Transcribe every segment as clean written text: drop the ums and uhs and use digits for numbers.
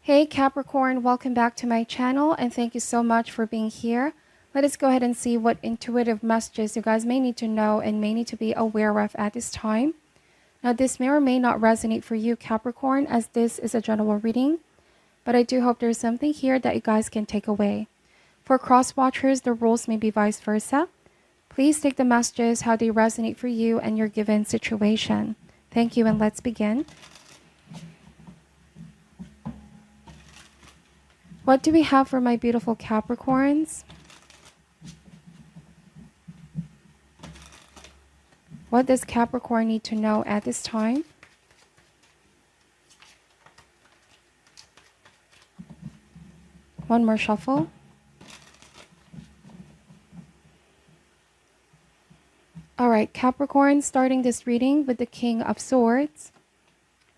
Hey Capricorn, welcome back to my channel and thank you so much for being here. Let us go ahead and see what intuitive messages you guys may need to know and may need to be aware of at this time. Now this may or may not resonate for you Capricorn, as this is a general reading, but I do hope there's something here that you guys can take away. For cross watchers, the rules may be vice versa. Please take the messages how they resonate for you and your given situation. Thank you and let's begin. What do we have for my beautiful Capricorns? What does Capricorn need to know at this time? One more shuffle. All right, Capricorn, starting this reading with the King of Swords.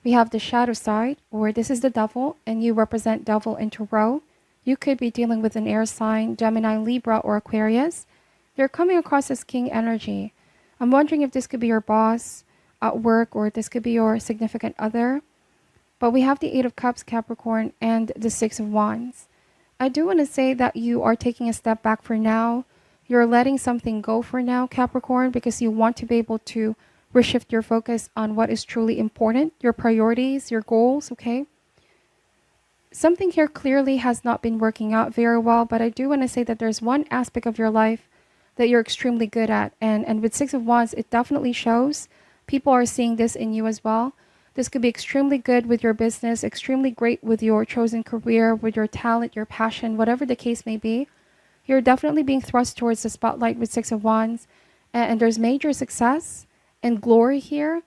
We have the shadow side, or this is the devil, and you represent devil in Tarot. You could be dealing with an air sign, Gemini, Libra, or Aquarius. You're coming across as king energy. I'm wondering if this could be your boss at work, or this could be your significant other. But we have the Eight of Cups, Capricorn, and the Six of Wands. I do want to say that you are taking a step back for now. You're letting something go for now, Capricorn, because you want to be able to reshift your focus on what is truly important, your priorities, your goals, okay? Something here clearly has not been working out very well, but I do want to say that there's one aspect of your life that you're extremely good at. And with Six of Wands, it definitely shows. People are seeing this in you as well. This could be extremely good with your business, extremely great with your chosen career, with your talent, your passion, whatever the case may be. You're definitely being thrust towards the spotlight with Six of Wands, and there's major success and glory here.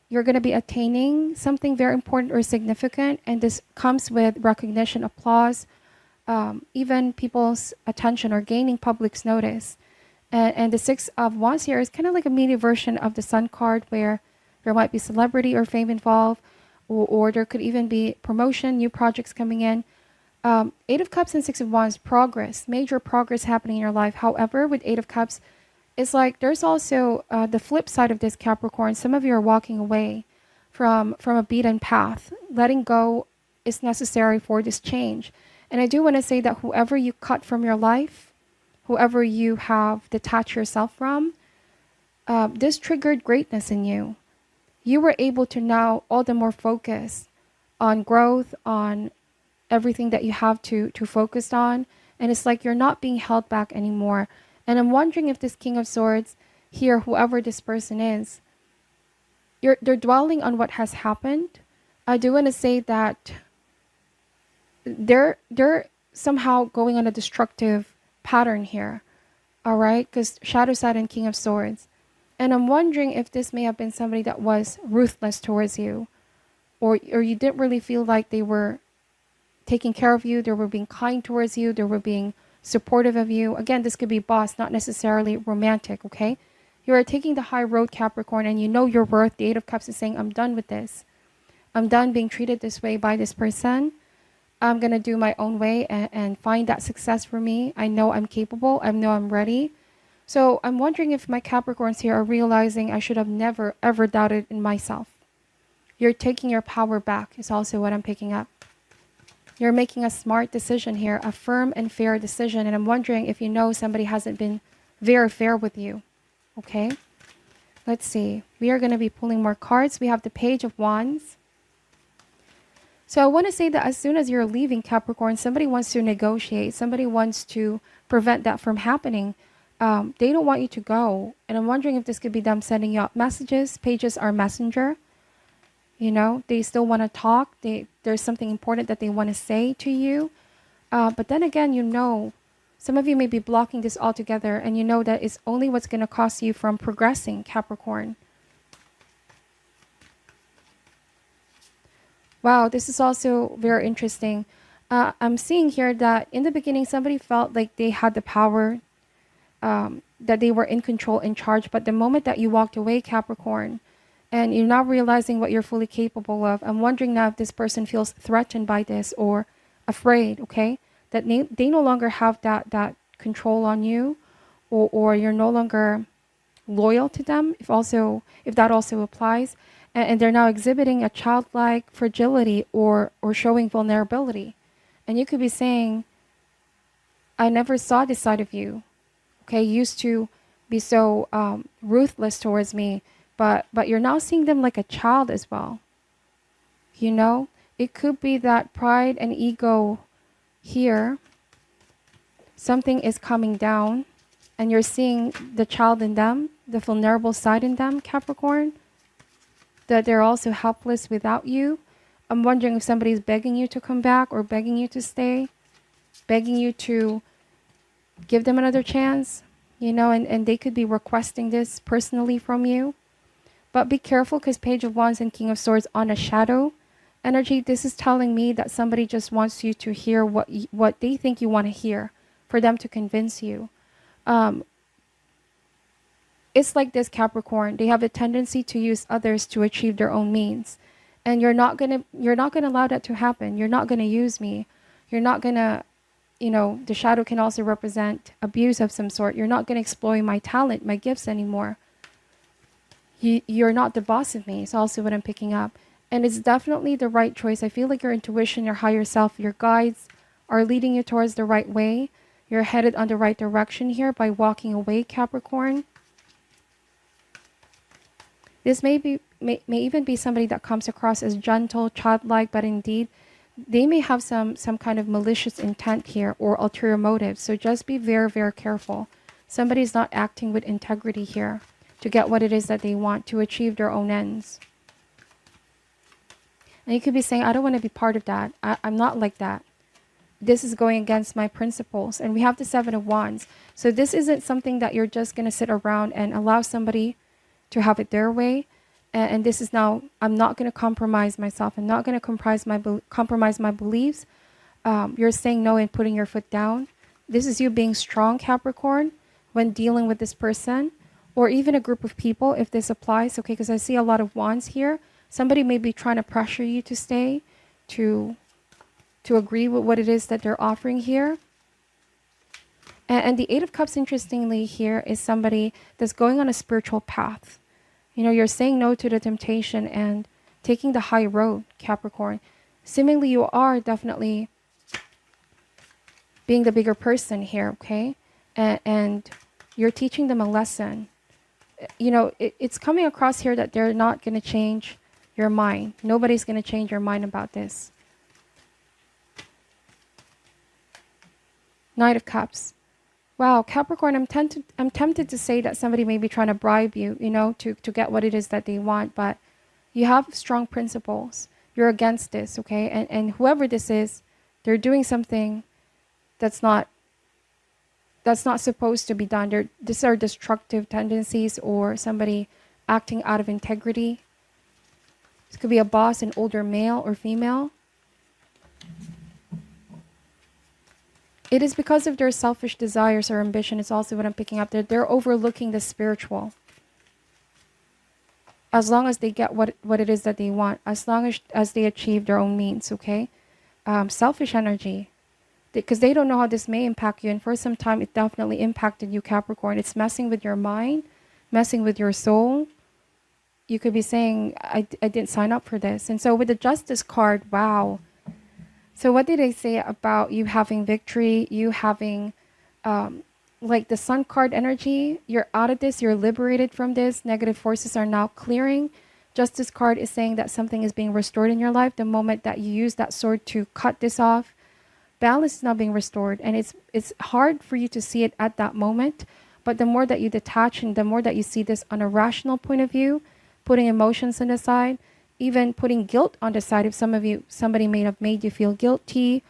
You're going to be attaining something very important or significant, and this comes with recognition, applause, even people's attention or gaining public's notice. And the Six of Wands here is kind of like a mini version of the Sun card, where there might be celebrity or fame involved, or there could even be promotion, new projects coming in. Eight of Cups and Six of Wands, progress, major progress happening in your life. However, with Eight of Cups, it's like there's also the flip side of this, Capricorn. Some of you are walking away from a beaten path. Letting go is necessary for this change. And I do want to say that whoever you cut from your life, whoever you have detached yourself from, this triggered greatness in you. You were able to now all the more focus on growth, on everything that you have to focus on. And it's like you're not being held back anymore. And I'm wondering if this King of Swords here, whoever this person is, they're dwelling on what has happened. I do want to say that they're somehow going on a destructive pattern here. All right, because Shadow Side and King of Swords. And I'm wondering if this may have been somebody that was ruthless towards you, or you didn't really feel like they were taking care of you, they were being kind towards you, they were being supportive of you. Again, this could be boss, not necessarily romantic, okay? You are taking the high road, Capricorn, and you know your worth. The Eight of Cups is saying, I'm done with this. I'm done being treated this way by this person. I'm going to do my own way and find that success for me. I know I'm capable. I know I'm ready. So I'm wondering if my Capricorns here are realizing I should have never, ever doubted in myself. You're taking your power back is also what I'm picking up. You're making a smart decision here, a firm and fair decision. And I'm wondering if you know somebody hasn't been very fair with you. Okay, let's see. We are going to be pulling more cards. We have the Page of Wands. So I want to say that as soon as you're leaving, Capricorn, somebody wants to negotiate. Somebody wants to prevent that from happening. They don't want you to go. And I'm wondering if this could be them sending you out messages. Pages are messenger. You know, they still want to talk. There's something important that they want to say to you. But then again, you know, some of you may be blocking this altogether, and you know that it's only what's going to cost you from progressing, Capricorn. Wow, this is also very interesting. I'm seeing here that in the beginning, somebody felt like they had the power, that they were in control, in charge. But the moment that you walked away, Capricorn, and you're now realizing what you're fully capable of, I'm wondering now if this person feels threatened by this or afraid, okay? That they no longer have that control on you, or you're no longer loyal to them, if that also applies. and they're now exhibiting a childlike fragility or showing vulnerability. And you could be saying, I never saw this side of you. Okay, you used to be so ruthless towards me, but you're now seeing them like a child as well. You know, it could be that pride and ego here, something is coming down and you're seeing the child in them, the vulnerable side in them, Capricorn, that they're also helpless without you. I'm wondering if somebody's begging you to come back or begging you to stay, begging you to give them another chance, you know, and they could be requesting this personally from you. But be careful, because Page of Wands and King of Swords on a shadow energy, this is telling me that somebody just wants you to hear what they think you want to hear, for them to convince you. It's like this, Capricorn. They have a tendency to use others to achieve their own means. And you're not gonna allow that to happen. You're not gonna use me. You're not gonna, you know, the shadow can also represent abuse of some sort. You're not gonna exploit my talent, my gifts anymore. You're not the boss of me. It's also what I'm picking up. And it's definitely the right choice. I feel like your intuition, your higher self, your guides are leading you towards the right way. You're headed on the right direction here by walking away, Capricorn. This may even be somebody that comes across as gentle, childlike, but indeed, they may have some kind of malicious intent here or ulterior motives. So just be very, very careful. Somebody's not acting with integrity here to get what it is that they want, to achieve their own ends. And you could be saying, I don't want to be part of that. I'm not like that. This is going against my principles. And we have the Seven of Wands. So this isn't something that you're just going to sit around and allow somebody to have it their way. And this is now, I'm not going to compromise myself. I'm not going to compromise my beliefs. You're saying no and putting your foot down. This is you being strong, Capricorn, when dealing with this person or even a group of people, if this applies. Okay, because I see a lot of wands here. Somebody may be trying to pressure you to stay, to agree with what it is that they're offering here. And the Eight of Cups, interestingly, here is somebody that's going on a spiritual path. You know, you're saying no to the temptation and taking the high road, Capricorn. Seemingly, you are definitely being the bigger person here, okay? And you're teaching them a lesson. You know, it's coming across here that they're not going to change your mind. Nobody's going to change your mind about this. Knight of Cups. Wow, Capricorn, I'm tempted to say that somebody may be trying to bribe you, you know, to get what it is that they want, but you have strong principles. You're against this, okay? And whoever this is, they're doing something that's not supposed to be done. These are destructive tendencies or somebody acting out of integrity. This could be a boss, an older male or female. It is because of their selfish desires or ambition. It's also what I'm picking up. They're overlooking the spiritual. As long as they get what it is that they want. As long as they achieve their own means, okay? Selfish energy. Because they don't know how this may impact you. And for some time, it definitely impacted you, Capricorn. It's messing with your mind, messing with your soul. You could be saying, I didn't sign up for this. And so with the Justice card, wow. So what did they say about you having victory, you having like the Sun card energy? You're out of this, you're liberated from this. Negative forces are now clearing. Justice card is saying that something is being restored in your life. The moment that you use that sword to cut this off, balance is now being restored. And it's hard for you to see it at that moment. But the more that you detach and the more that you see this on a rational point of view, putting emotions on the side, even putting guilt on the side. If somebody may have made you feel guilty,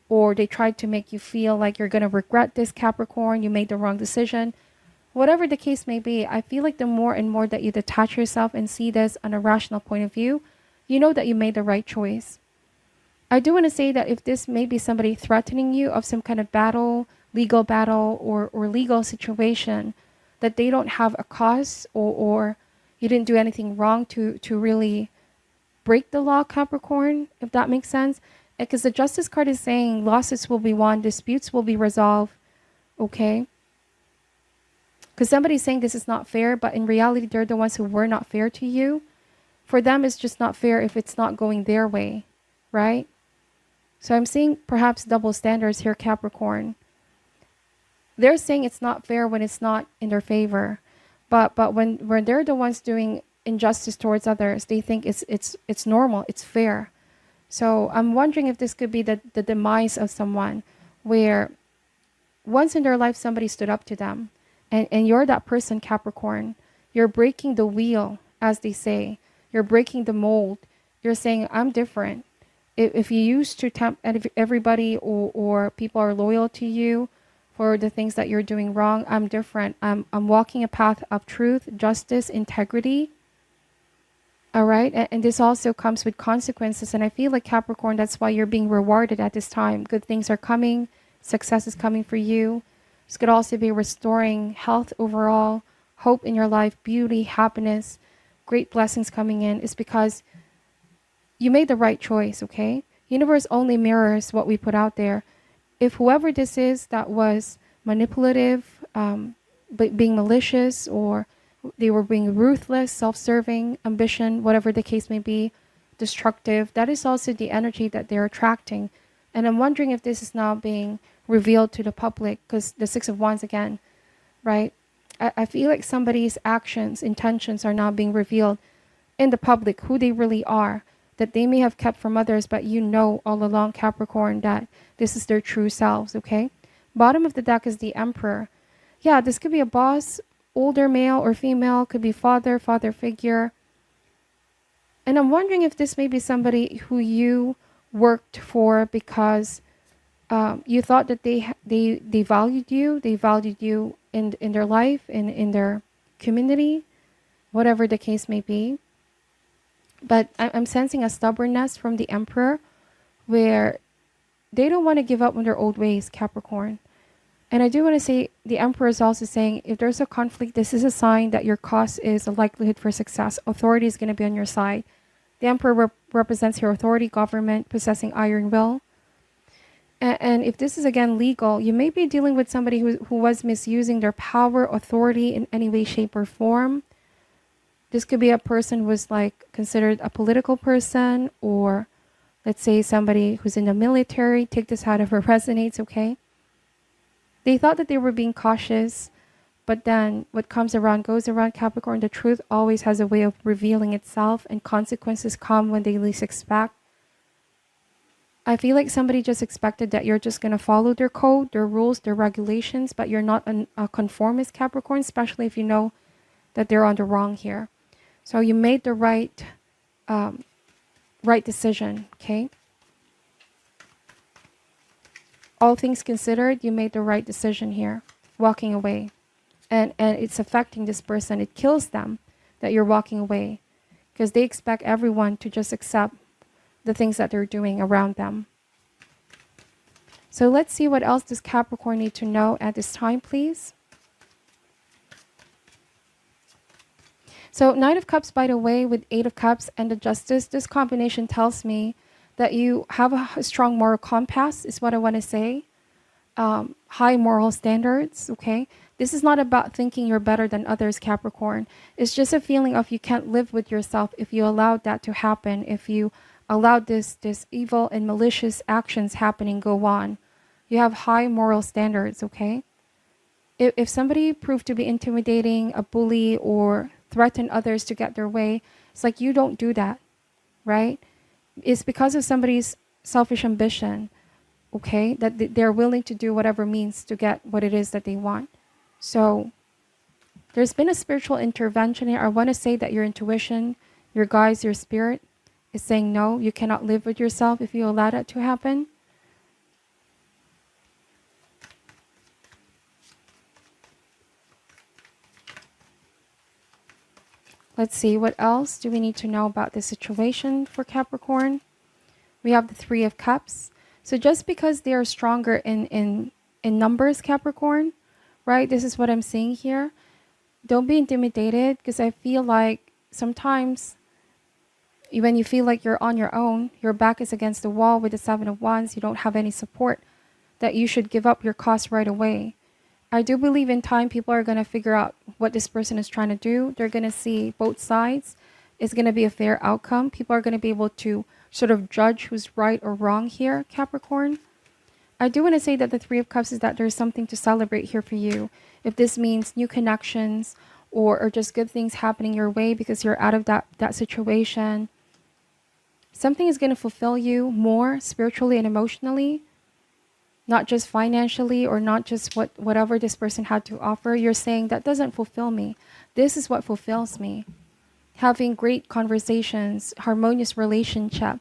or they tried to make you feel like you're going to regret this, Capricorn, you made the wrong decision. Whatever the case may be, I feel like the more and more that you detach yourself and see this on a rational point of view, you know that you made the right choice. I do want to say that if this may be somebody threatening you of some kind of battle, legal battle or legal situation, that they don't have a cause or you didn't do anything wrong to really break the law, Capricorn, if that makes sense. Because the Justice card is saying losses will be won, disputes will be resolved, okay? Because somebody's saying this is not fair, but in reality, they're the ones who were not fair to you. for them it's just not fair if it's not going their way, right? So I'm seeing perhaps double standards here, Capricorn. They're saying it's not fair when it's not in their favor. But when they're the ones doing injustice towards others, they think it's normal, it's fair. So I'm wondering if this could be the demise of someone where once in their life somebody stood up to them, and you're that person, Capricorn. You're breaking the wheel, as they say. You're breaking the mold. You're saying, I'm different. If you used to tempt everybody, or people are loyal to you for the things that you're doing wrong, I'm different. I'm walking a path of truth, justice, integrity. All right. And this also comes with consequences. And I feel like, Capricorn, that's why you're being rewarded at this time. Good things are coming. Success is coming for you. This could also be restoring health overall, hope in your life, beauty, happiness, great blessings coming in. It's because you made the right choice, okay? Universe only mirrors what we put out there. If whoever this is that was manipulative, but being malicious, or they were being ruthless, self-serving, ambition, whatever the case may be, destructive, that is also the energy that they're attracting. And I'm wondering if this is now being revealed to the public, because the Six of Wands again, right? I feel like somebody's actions, intentions are now being revealed in the public, who they really are, that they may have kept from others, but you know all along, Capricorn, that this is their true selves, okay? Bottom of the deck is the Emperor. Yeah, this could be a boss, older male or female, could be father figure. And I'm wondering if this may be somebody who you worked for because you thought that they valued you in their life, in their community, whatever the case may be. But I'm sensing a stubbornness from the Emperor, where they don't want to give up on their old ways, Capricorn. And I do want to say, the Emperor is also saying, if there's a conflict, this is a sign that your cause is a likelihood for success. Authority is going to be on your side. The Emperor represents your authority, government, possessing iron will. And if this is again legal, you may be dealing with somebody who was misusing their power, authority in any way, shape, or form. This could be a person who was like considered a political person, or let's say somebody who's in the military. Take this how it resonates, okay? They thought that they were being cautious, but then what comes around goes around, Capricorn. The truth always has a way of revealing itself, and consequences come when they least expect. I feel like somebody just expected that you're just going to follow their code, their rules, their regulations, but you're not a conformist, Capricorn, especially if you know that they're on the wrong here. So you made the right decision, okay? All things considered, you made the right decision here, walking away. And it's affecting this person. It kills them that you're walking away, because they expect everyone to just accept the things that they're doing around them. So let's see, what else does Capricorn need to know at this time, please. So Knight of Cups, by the way, with Eight of Cups and the Justice, this combination tells me that you have a strong moral compass, is what I want to say. High moral standards, okay? This is not about thinking you're better than others, Capricorn. It's just a feeling of you can't live with yourself if you allowed that to happen, if you allowed this evil and malicious actions happening go on. You have high moral standards, okay? If somebody proved to be intimidating, a bully, or threaten others to get their way, it's like you don't do that, right? It's because of somebody's selfish ambition, okay, that they're willing to do whatever means to get what it is that they want. So there's been a spiritual intervention here. I want to say that your intuition, your guides, your spirit is saying, no, you cannot live with yourself if you allow that to happen. Let's see, what else do we need to know about this situation for Capricorn? We have the Three of Cups. So just because they are stronger in numbers, Capricorn, right? This is what I'm seeing here. Don't be intimidated, because I feel like sometimes when you feel like you're on your own, your back is against the wall with the Seven of Wands, you don't have any support, that you should give up your cause right away. I do believe in time people are going to figure out what this person is trying to do. They're going to see both sides. is going to be a fair outcome. People are going to be able to sort of judge who's right or wrong here, Capricorn. I do want to say that the Three of Cups is that there's something to celebrate here for you. If this means new connections or just good things happening your way because you're out of that situation, something is going to fulfill you more spiritually and emotionally, not just financially or not just whatever this person had to offer. You're saying that doesn't fulfill me. This is what fulfills me. Having great conversations, harmonious relationship,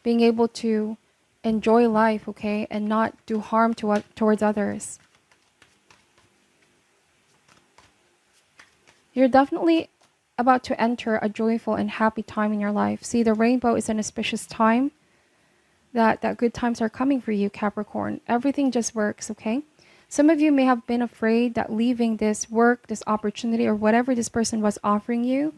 being able to enjoy life, okay, and not do harm towards others. You're definitely about to enter a joyful and happy time in your life. See, the rainbow is an auspicious time that good times are coming for you, Capricorn. Everything just works, okay? Some of you may have been afraid that leaving this work, this opportunity, or whatever this person was offering you,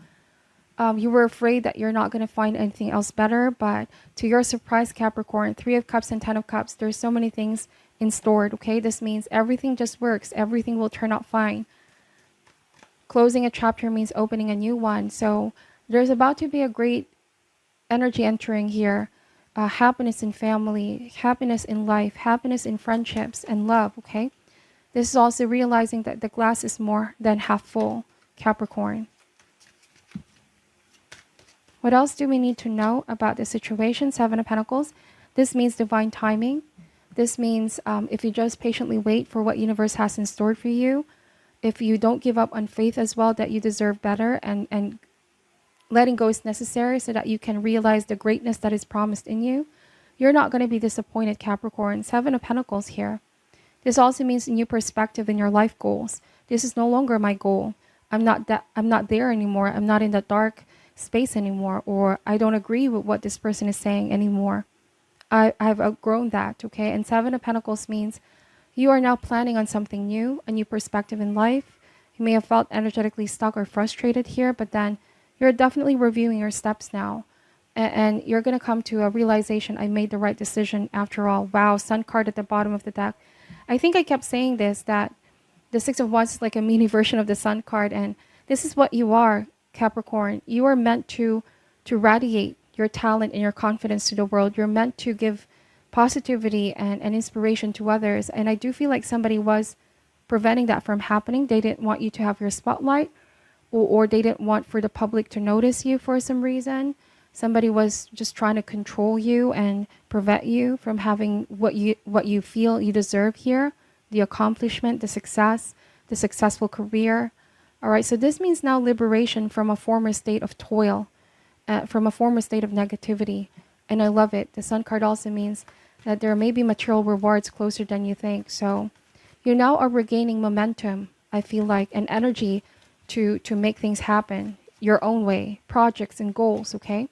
you were afraid that you're not going to find anything else better. But to your surprise, Capricorn, Three of Cups and Ten of Cups, there's so many things in store, okay? This means everything just works. Everything will turn out fine. Closing a chapter means opening a new one. So there's about to be a great energy entering here. Happiness in family, happiness in life, happiness in friendships and love, okay? This is also realizing that the glass is more than half full, Capricorn. What else do we need to know about the situation? Seven of Pentacles. This means divine timing. This means if you just patiently wait for what universe has in store for you, if you don't give up on faith as well, that you deserve better, and letting go is necessary so that you can realize the greatness that is promised in you, you're not going to be disappointed, Capricorn. Seven of Pentacles here. This also means a new perspective in your life goals. This is no longer my goal. I'm not there anymore. I'm not in that dark space anymore, or I don't agree with what this person is saying anymore. I've outgrown that, okay? And Seven of Pentacles means you are now planning on something new, a new perspective in life. You may have felt energetically stuck or frustrated here, but then you're definitely reviewing your steps now. And you're going to come to a realization, I made the right decision after all. Wow, Sun card at the bottom of the deck. I think I kept saying this, that the Six of Wands is like a mini version of the Sun card. And this is what you are, Capricorn. You are meant to radiate your talent and your confidence to the world. You're meant to give positivity and inspiration to others. And I do feel like somebody was preventing that from happening. They didn't want you to have your spotlight, or they didn't want for the public to notice you for some reason. Somebody was just trying to control you and prevent you from having what you feel you deserve here, the accomplishment, the success, the successful career. All right, so this means now liberation from a former state of toil, from a former state of negativity. And I love it. The Sun card also means that there may be material rewards closer than you think. So you now are regaining momentum, I feel like, and energy to make things happen your own way, projects and goals, okay?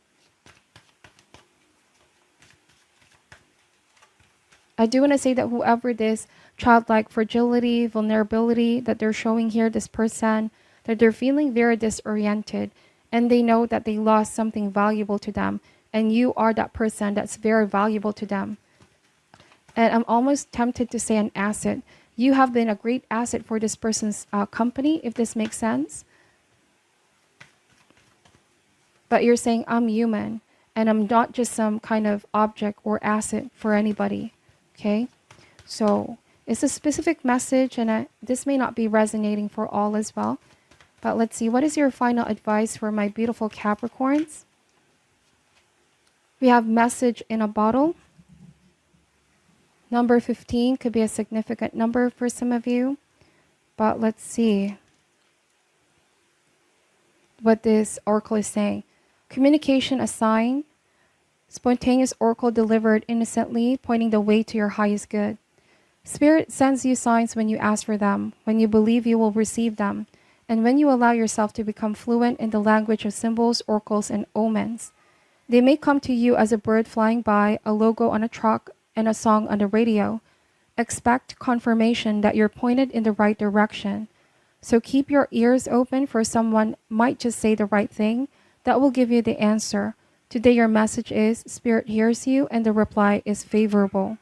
I do want to say that whoever this childlike fragility, vulnerability that they're showing here, this person, that they're feeling very disoriented, and they know that they lost something valuable to them, and you are that person that's very valuable to them. And I'm almost tempted to say an asset. You have been a great asset for this person's company, if this makes sense. But you're saying, I'm human, and I'm not just some kind of object or asset for anybody. Okay? So it's a specific message, and this may not be resonating for all as well. But let's see, what is your final advice for my beautiful Capricorns? We have message in a bottle. Number 15 could be a significant number for some of you. But let's see what this oracle is saying. Communication a sign. Spontaneous oracle delivered innocently, pointing the way to your highest good. Spirit sends you signs when you ask for them, when you believe you will receive them, and when you allow yourself to become fluent in the language of symbols, oracles, and omens. They may come to you as a bird flying by, a logo on a truck, and a song on the radio. Expect confirmation that you're pointed in the right direction. So keep your ears open, for someone might just say the right thing that will give you the answer. Today your message is, Spirit hears you, and the reply is favorable.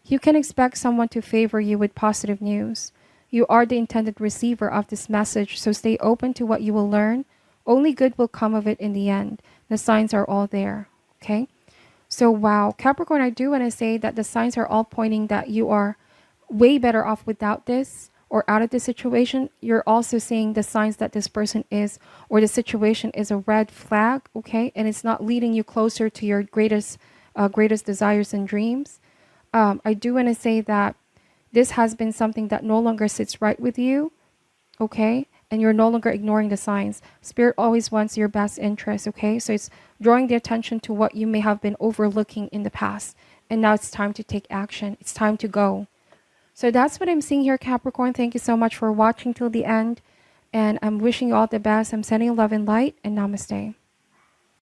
You can expect someone to favor you with positive news. You are the intended receiver of this message, so stay open to what you will learn, Only good will come of it in the end. The signs are all there. Okay. So, wow, Capricorn, I do want to say that the signs are all pointing that you are way better off without this or out of this situation. You're also seeing the signs that this person is or the situation is a red flag, okay? And it's not leading you closer to your greatest desires and dreams. I do want to say that this has been something that no longer sits right with you, okay? And you're no longer ignoring the signs. Spirit always wants your best interest, okay? So it's drawing the attention to what you may have been overlooking in the past. And now it's time to take action. It's time to go. So that's what I'm seeing here, Capricorn. Thank you so much for watching till the end. And I'm wishing you all the best. I'm sending love and light, and namaste.